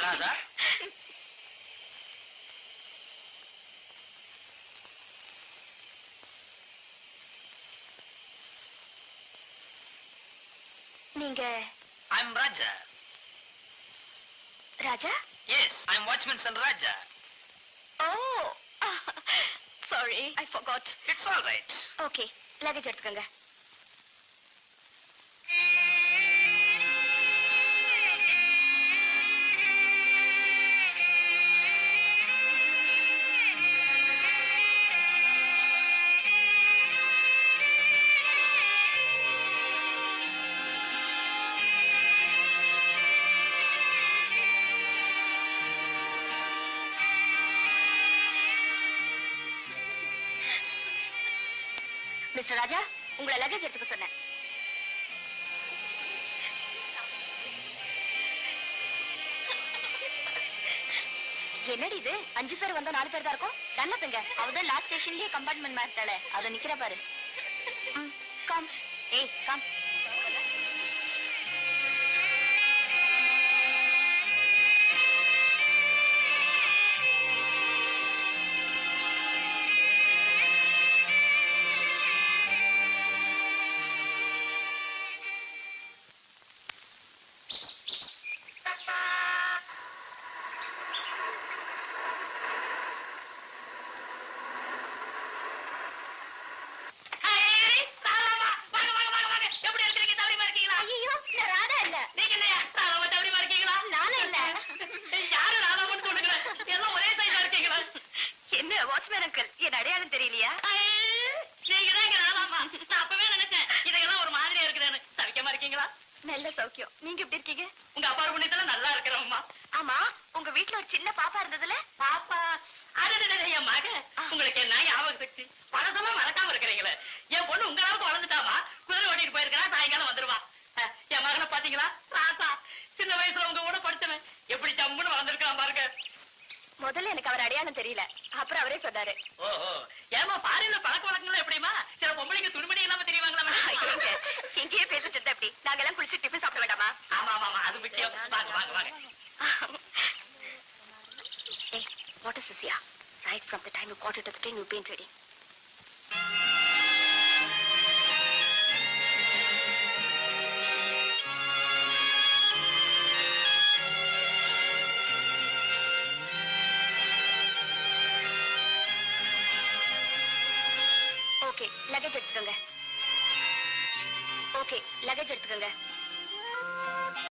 ராதா நீங்க I'm Raja. Raja? Yes, I'm Watchman Son Raja. Oh, sorry, I forgot. It's all right. Okay, luggage எடுத்துக்கங்க. Mister ராஜா, உங்களை luggage எடுத்துக்க சொன்னேன். என்னடி இது? 5 பேர் வந்தா 4 பேர் தான் இருக்கும். நல்லதுங்க. அவதான் லாஸ்ட் ஸ்டேஷன்லயே கம்பார்ட்மெண்ட் மாத்தாளே. அவ நிக்கிற பாரு. கம். ஏய், கம். நல்ல சௌக்கியம். நீங்க எப்படி இருக்கீங்க? உங்க அப்பா புண்ணியத்துல நல்லா இருக்கிறோம்மா. ஆமா, உங்க வீட்டுல ஒரு சின்ன பாப்பா இருந்ததுல? பாப்பா என் மக. உங்களுக்கு என்ன ஞாபக சக்தி? பணத்தெல்லாம் மறக்காம இருக்கிறீங்களே. என் பொண்ணு உங்க அளவுக்கு வளர்ந்துட்டாமா. குதிரை ஓட்டிட்டு போயிருக்கிறா, சாயங்காலம் வந்துருவா. என் மகனை பாத்தீங்களா? ராசா சின்ன வயசுல உங்க கூட படிச்சவன் எப்படி ஜம்முன்னு வளர்ந்துருக்கான் பாருங்க. முதல்ல எனக்கு அவர் அடையாளம் தெரியல, அப்புறம் அவரே சொன்னாரு. ஓஹோ, ஏமா பாரில பழக்க வழக்கங்கள் எப்படிமா? சில பொம்பளைங்க துணிமணி இல்லாம தெரியுவாங்களா? இங்கேயே பேசிட்டு இருந்தா எப்படி? நாங்கெல்லாம் குளிச்சு டிஃபன் சாப்பிட வேண்டாமா? ஆமா ஆமா, அது முக்கியம். வாங்க வாங்க வாங்க. Hey, what is this here? Right from the time you got into the train, you've been reading. Okay, luggage எடுத்துக்கங்க. Okay, luggage எடுத்துக்கங்க.